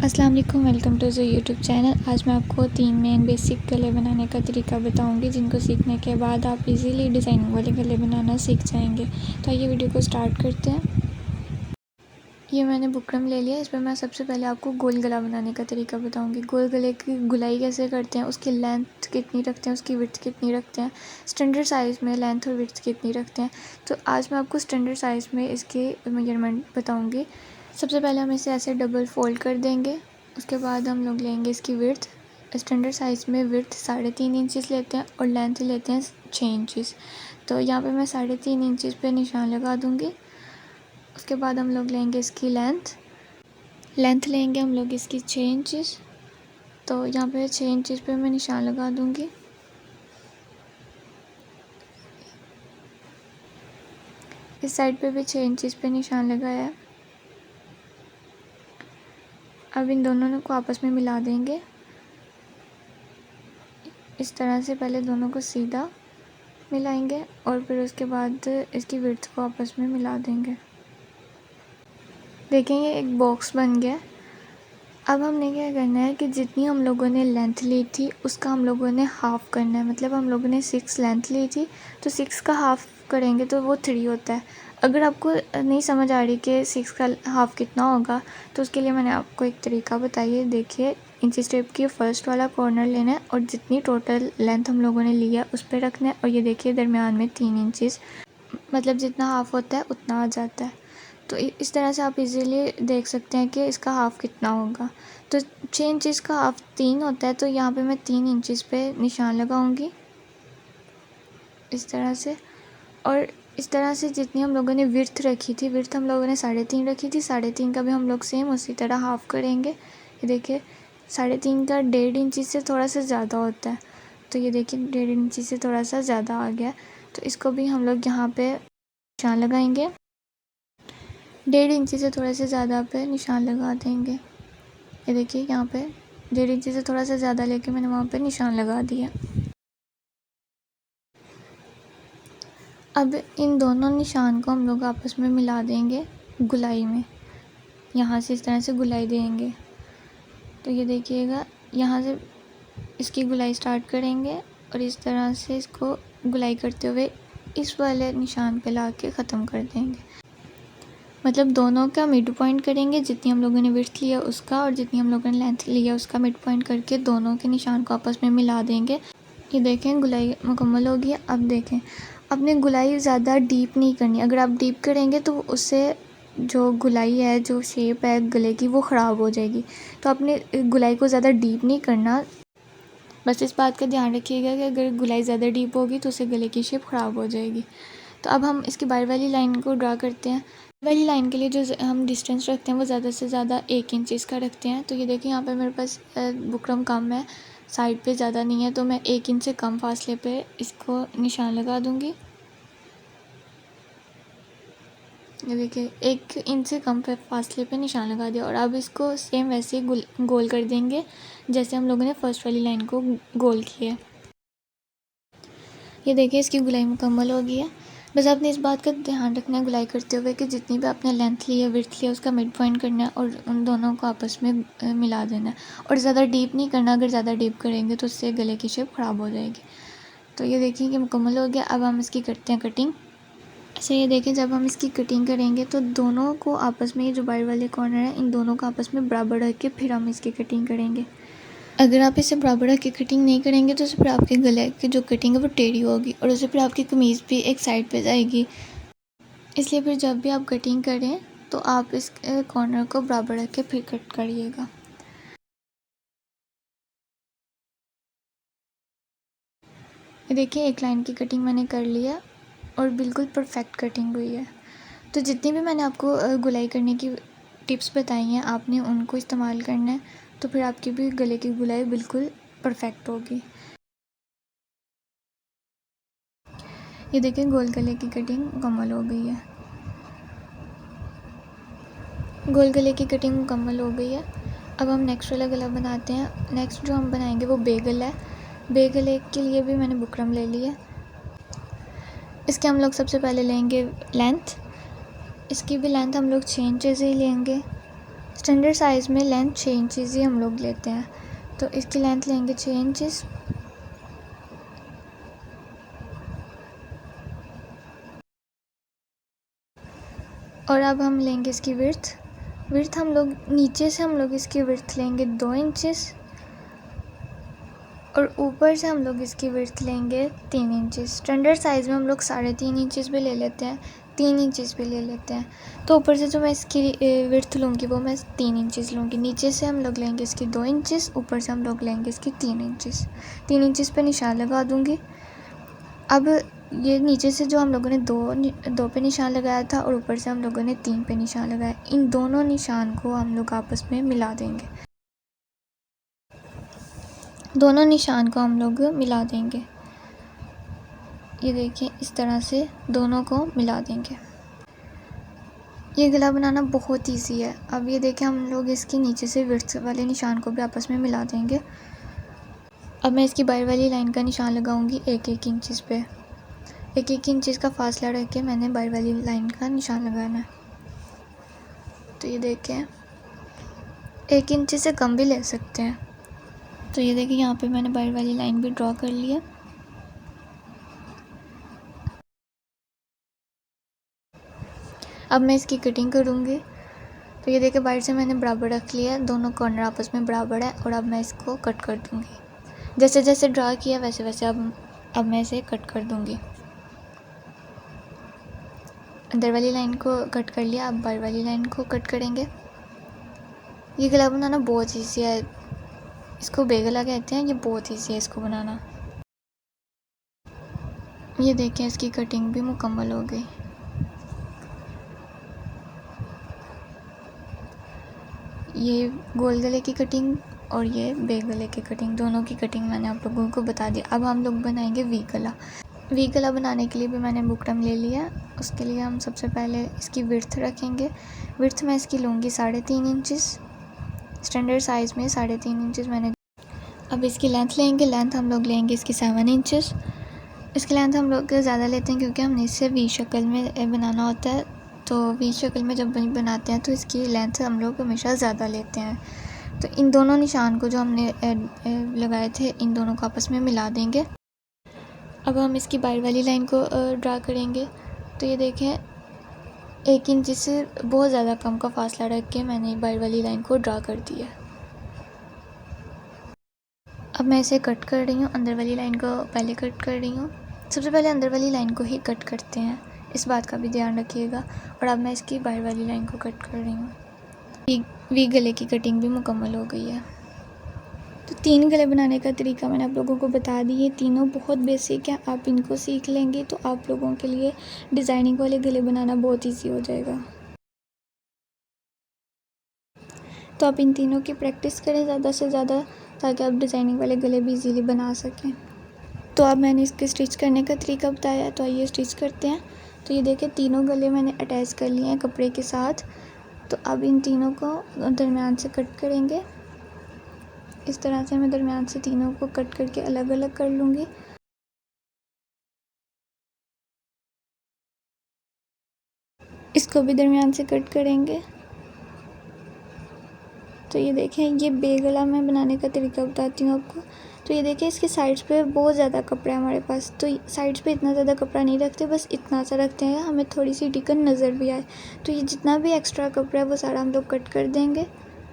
अस्सलाम वालेकुम, welcome to the YouTube channel. आज मैं आपको 3 मेन बेसिक गले बनाने का तरीका बताऊंगी, जिनको सीखने के बाद आप इजीली डिज़ाइनिंग वाले गले बनाना सीख जाएंगे। तो आइए वीडियो को स्टार्ट करते हैं। ये मैंने बुकरम ले लिया। इसमें मैं सबसे पहले आपको गोल गला बनाने का तरीका बताऊंगी। गोल गले की गुलाई कैसे करते हैं, उसकी लेंथ कितनी रखते हैं, उसकी विड्थ कितनी रखते हैं, स्टैंडर्ड साइज़ में लेंथ और विड्थ कितनी रखते हैं। तो आज मैं आपको स्टैंडर्ड साइज़ में इसके मेजरमेंट बताऊँगी। सबसे पहले हम इसे ऐसे डबल फोल्ड कर देंगे। उसके बाद हम लोग लेंगे इसकी विड्थ। स्टैंडर्ड साइज़ में विड्थ 3.5 इंचज़ लेते हैं और लेंथ लेते हैं 6 इंचज़। तो यहाँ पे मैं 3.5 इंचज़ पे निशान लगा दूँगी। उसके बाद हम लोग लेंगे इसकी लेंथ लेंगे हम लोग इसकी 6 इंचज़। तो यहाँ पे 6 इंचज़ पे मैं निशान लगा दूँगी। इस साइड पे भी 6 इंचज़ पे निशान लगाया है। अब इन दोनों को आपस में मिला देंगे। इस तरह से पहले दोनों को सीधा मिलाएंगे और फिर उसके बाद इसकी विड्थ को आपस में मिला देंगे। देखें, ये एक बॉक्स बन गया। अब हमने क्या करना है कि जितनी हम लोगों ने लेंथ ली थी उसका हम लोगों ने हाफ़ करना है। मतलब हम लोगों ने 6 लेंथ ली थी, तो 6 का हाफ़ करेंगे तो वो 3 होता है। अगर आपको नहीं समझ आ रही कि 6 का हाफ़ कितना होगा, तो उसके लिए मैंने आपको एक तरीका बताइए। देखिए, इंची टेप की फर्स्ट वाला कॉर्नर लेना है और जितनी टोटल लेंथ हम लोगों ने ली है उस पर रखना है। और ये देखिए, दरमियान में 3 इंचज़, मतलब जितना हाफ़ होता है उतना आ जाता है। तो इस तरह से आप इजीली देख सकते हैं कि इसका हाफ़ कितना होगा। तो 6 इंचज़ का हाफ़ 3 होता है, तो यहाँ पे मैं 3 इंचज़ पे निशान लगाऊंगी इस तरह से। और इस तरह से जितनी हम लोगों ने विड्थ रखी थी, विड्थ हम लोगों ने 3.5 रखी थी, 3.5 का भी हम लोग सेम उसी तरह हाफ़ करेंगे। ये देखिए, 3.5 का 1.5 इंची से थोड़ा सा ज़्यादा होता है। तो ये देखिए, 1.5 इंची से थोड़ा सा ज़्यादा आ गया। तो इसको भी हम लोग यहाँ पे निशान लगाएंगे। 1.5 इंची से थोड़ा सा ज़्यादा पे निशान लगा देंगे। ये देखिए, यहाँ पे 1.5 इंची से थोड़ा सा ज़्यादा लेके मैंने वहाँ पे निशान लगा दिया। अब इन दोनों निशान को हम लोग आपस में मिला देंगे गुलाई में। यहाँ से इस तरह से गुलाई देंगे। तो ये देखिएगा, यहाँ से इसकी गुलाई स्टार्ट करेंगे और इस तरह से इसको गुलाई करते हुए इस वाले निशान पे ला के ख़त्म कर देंगे। मतलब दोनों का मिड पॉइंट करेंगे, जितनी हम लोगों ने विड्थ लिया उसका और जितनी हम लोगों ने लेंथ लिया उसका मिड पॉइंट करके दोनों के निशान को आपस में मिला देंगे। ये देखें, गुलाई मुकम्मल हो गई। अब देखें, अपने गुलाई ज़्यादा डीप नहीं करनी। अगर आप डीप करेंगे तो उससे जो गुलाई है, जो शेप है गले की, वो ख़राब हो जाएगी। तो आपने गुलाई को ज़्यादा डीप नहीं करना। बस इस बात का ध्यान रखिएगा कि अगर गुलाई ज़्यादा डीप होगी तो उससे गले की शेप ख़राब हो जाएगी। तो अब हम इसकी बाहर वाली लाइन को ड्रा करते हैं। वाली लाइन के लिए जो हम डिस्टेंस रखते हैं वो ज़्यादा से ज़्यादा 1 इंच का रखते हैं। तो ये देखिए, यहाँ पे मेरे पास बुकरम कम है, साइड पे ज़्यादा नहीं है, तो मैं 1 इंच से कम फासले पे इसको निशान लगा दूँगी। ये देखिए, 1 इंच से कम पे फासले पे निशान लगा दिया। और अब इसको सेम वैसे ही गोल कर देंगे जैसे हम लोगों ने फर्स्ट वाली लाइन को गोल किया। ये देखिए, इसकी गुलाई मुकम्मल हो गई है। बस आपने इस बात का ध्यान रखना है गुलाई करते हुए कि जितनी भी आपने लेंथ ली है, विड्थ लिया, उसका मिड पॉइंट करना है और उन दोनों को आपस में मिला देना है। और ज़्यादा डीप नहीं करना। अगर ज़्यादा डीप करेंगे तो उससे गले की शेप ख़राब हो जाएगी। तो ये देखिए कि मुकम्मल हो गया। अब हम इसकी करते हैं कटिंग। ऐसे ये देखें, जब हम इसकी कटिंग करेंगे तो दोनों को आपस में, ये जो बाहर वाले कॉर्नर है, इन दोनों को आपस में बराबर रख के फिर हम इसकी कटिंग करेंगे। अगर आप इसे बराबर रख के कटिंग नहीं करेंगे तो उससे फिर आपके गले की जो कटिंग है वो टेढ़ी होगी और उससे फिर आपकी कमीज़ भी एक साइड पे जाएगी। इसलिए फिर जब भी आप कटिंग करें तो आप इस कॉर्नर को बराबर रख के फिर कट करिएगा। ये देखिए, एक लाइन की कटिंग मैंने कर लिया और बिल्कुल परफेक्ट कटिंग हुई है। तो जितनी भी मैंने आपको गुलाई करने की टिप्स बताई हैं, आपने उनको इस्तेमाल करना है, तो फिर आपकी भी गले की गुलाई बिल्कुल परफेक्ट होगी। ये देखें, गोल गले की कटिंग मुकम्मल हो गई है। गोल गले की कटिंग मुकम्मल हो गई है। अब हम नेक्स्ट वाला गला बनाते हैं। नेक्स्ट जो हम बनाएंगे वो बे गला है। बे गले के लिए भी मैंने बुकरम ले ली है। इसके हम लोग सबसे पहले लेंगे लेंथ। इसकी भी लेंथ हम लोग 6 इंचेस ही लेंगे। स्टैंडर्ड साइज़ में लेंथ 6 इंचज़ ही हम लोग लेते हैं, तो इसकी लेंथ लेंगे 6 इंचज़। और अब हम लेंगे इसकी विड्थ हम लोग नीचे से हम लोग इसकी विड्थ लेंगे 2 इंचज़ और ऊपर से हम लोग इसकी विड्थ लेंगे 3 इंचज़। स्टैंडर्ड साइज़ में हम लोग 3.5 इंचज़ भी ले लेते हैं, 3 इंचज़ भी ले लेते हैं। तो ऊपर से जो मैं इसकी विड्थ लूँगी वो मैं 3 इंचज़ लूँगी। नीचे से हम लोग लेंगे इसकी 2 इंचज़, ऊपर से हम लोग लेंगे इसकी 3 इंचज़। 3 इंचज़ पे निशान लगा दूँगी। अब ये नीचे से जो हम लोगों ने दो पे निशान लगाया था और ऊपर से हम लोगों ने 3 पे निशान लगाया, इन दोनों निशान को हम लोग आपस में मिला देंगे। दोनों निशान को हम लोग मिला देंगे। ये देखिए इस तरह से दोनों को मिला देंगे। ये गला बनाना बहुत इजी है। अब ये देखिए हम लोग इसके नीचे से विड्थ वाले निशान को भी आपस में मिला देंगे। अब मैं इसकी बाहर वाली लाइन का निशान लगाऊंगी 1-1 इंचज़ पे। 1-1 इंचज़ का फासला रख के मैंने बाहर वाली लाइन का निशान लगाना है। तो ये देखें 1 इंच से कम भी ले सकते हैं। तो ये देखिए यहाँ पे मैंने बाहर वाली लाइन भी ड्रॉ कर ली है। अब मैं इसकी कटिंग करूँगी। तो ये देखिए बाहर से मैंने बराबर रख लिया है, दोनों कॉर्नर आपस में बराबर है और अब मैं इसको कट कर दूँगी। जैसे जैसे ड्रा किया वैसे वैसे अब मैं इसे कट कर दूँगी। अंदर वाली लाइन को कट कर लिया, अब बाहर वाली लाइन को कट करेंगे। ये गला बनाना बहुत ईजी है, इसको बेगला कहते हैं। ये बहुत ईजी है इसको बनाना। ये देखें इसकी कटिंग भी मुकम्मल हो गई। ये गोल गले की कटिंग और ये बे गले की कटिंग, दोनों की कटिंग मैंने आप लोगों को बता दी। अब हम लोग बनाएंगे वी गला। वी गला बनाने के लिए भी मैंने बुकरम ले लिया। उसके लिए हम सबसे पहले इसकी विड्थ रखेंगे। विड्थ मैं इसकी लूँगी 3.5 इंचज़। स्टैंडर्ड साइज़ में 3.5 इंचज़ मैंने। अब इसकी लेंथ लेंगे। लेंथ हम लोग लेंगे इसकी 7 इंचज़। इसकी लेंथ हम लोग ज़्यादा लेते हैं क्योंकि हमने इसे वी शक्ल में बनाना होता है। तो वी शक्ल में जब बनाते हैं तो इसकी लेंथ हम लोग हमेशा ज़्यादा लेते हैं। तो इन दोनों निशान को जो हमने लगाए थे इन दोनों को आपस में मिला देंगे। अब हम इसकी बाहर वाली लाइन को ड्रा करेंगे। तो ये देखें 1 इंच से बहुत ज़्यादा कम का फासला रख के मैंने बाहर वाली लाइन को ड्रा कर दिया। अब मैं इसे कट कर रही हूँ। अंदर वाली लाइन को पहले कट कर रही हूँ। सबसे पहले अंदर वाली लाइन को ही कट करते हैं, इस बात का भी ध्यान रखिएगा। और अब मैं इसकी बाहर वाली लाइन को कट कर रही हूँ। वी गले की कटिंग भी मुकम्मल हो गई है। तो 3 गले बनाने का तरीका मैंने आप लोगों को बता दी। ये तीनों बहुत बेसिक है, आप इनको सीख लेंगे तो आप लोगों के लिए डिज़ाइनिंग वाले गले बनाना बहुत ईजी हो जाएगा। तो आप इन तीनों की प्रैक्टिस करें ज़्यादा से ज़्यादा, ताकि आप डिज़ाइनिंग वाले गले भी इजीली बना सकें। तो अब मैंने इसके स्टिच करने का तरीका बताया, तो आइए स्टिच करते हैं। तो ये देखिए तीनों गले मैंने अटैच कर लिए हैं कपड़े के साथ। तो अब इन तीनों को दरमियान से कट करेंगे। इस तरह से मैं दरमियान से तीनों को कट करके अलग अलग कर लूँगी। इसको भी दरमियान से कट करेंगे। तो ये देखें ये बे गला मैं बनाने का तरीका बताती हूँ आपको। तो ये देखें इसके साइड्स पे बहुत ज़्यादा कपड़ा है हमारे पास, तो साइड्स पे इतना ज़्यादा कपड़ा नहीं रखते, बस इतना सा रखते हैं हमें थोड़ी सी टिकन नज़र भी आए। तो ये जितना भी एक्स्ट्रा कपड़ा है वो सारा हम लोग कट कर देंगे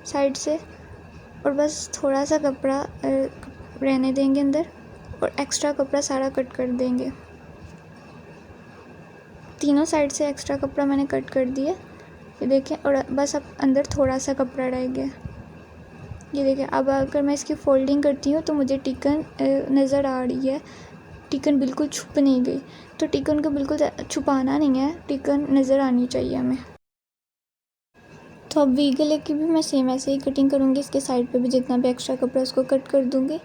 साइड से, और बस थोड़ा सा कपड़ा रहने देंगे अंदर, और एक्स्ट्रा कपड़ा सारा कट कर देंगे। तीनों साइड से एक्स्ट्रा कपड़ा मैंने कट कर दिया, ये देखें। और बस अब अंदर थोड़ा सा कपड़ा रह गया। ये देखिए अब अगर मैं इसकी फ़ोल्डिंग करती हूँ तो मुझे टिकन नज़र आ रही है। टिकन बिल्कुल छुप नहीं गई। तो टिकन को बिल्कुल छुपाना नहीं है, टिकन नज़र आनी चाहिए हमें। तो अब वी गले की भी मैं सेम ऐसे ही कटिंग करूँगी। इसके साइड पे भी जितना भी एक्स्ट्रा कपड़ा उसको कट कर दूँगी।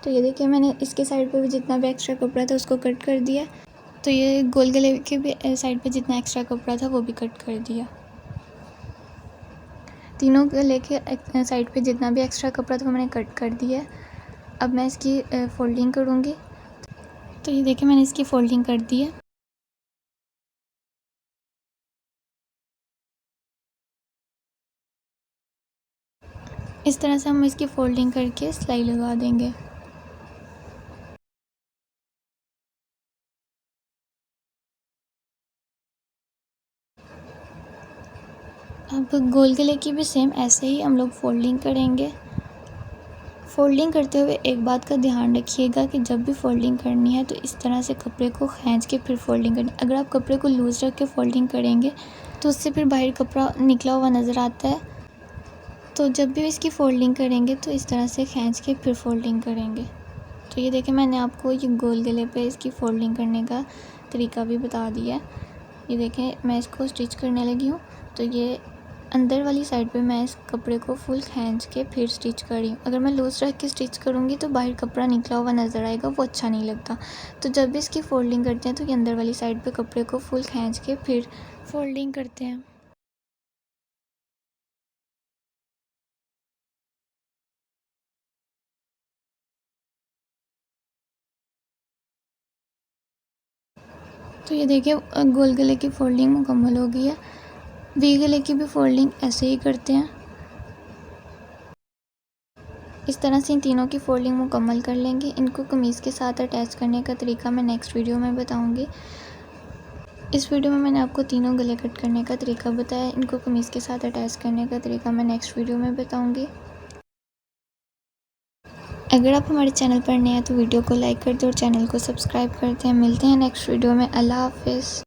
तो ये देखिए मैंने इसके साइड पे भी जितना भी एक्स्ट्रा कपड़ा था उसको कट कर दिया। तो ये गोल गले के भी साइड पे जितना एक्स्ट्रा कपड़ा था वो भी कट कर दिया। तीनों गले के साइड पे जितना भी एक्स्ट्रा कपड़ा था वो मैंने कट कर दिया। अब मैं इसकी फ़ोल्डिंग करूँगी। तो ये देखिए मैंने इसकी फ़ोल्डिंग कर दी है। इस तरह से हम इसकी फ़ोल्डिंग करके सिलाई लगा देंगे। अब गोल गले की भी सेम ऐसे ही हम लोग फ़ोल्डिंग करेंगे। फ़ोल्डिंग करते हुए एक बात का ध्यान रखिएगा कि जब भी फ़ोल्डिंग करनी है तो इस तरह से कपड़े को खींच के फिर फ़ोल्डिंग करनी। अगर आप कपड़े को लूज़ रख के फ़ोल्डिंग करेंगे तो उससे फिर बाहर कपड़ा निकला हुआ नज़र आता है। तो जब भी इसकी फ़ोल्डिंग करेंगे तो इस तरह से खींच के फिर फ़ोल्डिंग करेंगे। तो ये देखिए, मैंने आपको ये गोल गले पे इसकी फ़ोल्डिंग करने का तरीका भी बता दिया है। ये देखें, मैं इसको स्टिच करने लगी हूँ। तो ये अंदर वाली साइड पे मैं इस कपड़े को फुल खींच के फिर स्टिच कर रही हूँ। अगर मैं लूज़ रख के स्टिच करूँगी तो बाहर कपड़ा निकला हुआ नज़र आएगा, वो अच्छा नहीं लगता। तो जब भी इसकी फ़ोल्डिंग करते हैं तो ये अंदर वाली साइड पे कपड़े को फुल खींच के फिर फ़ोल्डिंग करते हैं। तो ये देखिए, गोल गले की फ़ोल्डिंग मुकम्मल हो गई है। वी गले की भी फ़ोल्डिंग ऐसे ही करते हैं। इस तरह से इन तीनों की फ़ोल्डिंग मुकम्मल कर लेंगे। इनको कमीज़ के साथ अटैच करने का तरीका मैं नेक्स्ट वीडियो में बताऊंगी। इस वीडियो में मैंने आपको तीनों गले कट करने का तरीका बताया। इनको कमीज़ के साथ अटैच करने का तरीका मैं नेक्स्ट वीडियो में बताऊंगी। अगर आप हमारे चैनल पर नए हैं तो वीडियो को लाइक कर दें और चैनल को सब्सक्राइब कर दें। मिलते हैं नेक्स्ट वीडियो में। अल्लाह हाफ़िज़।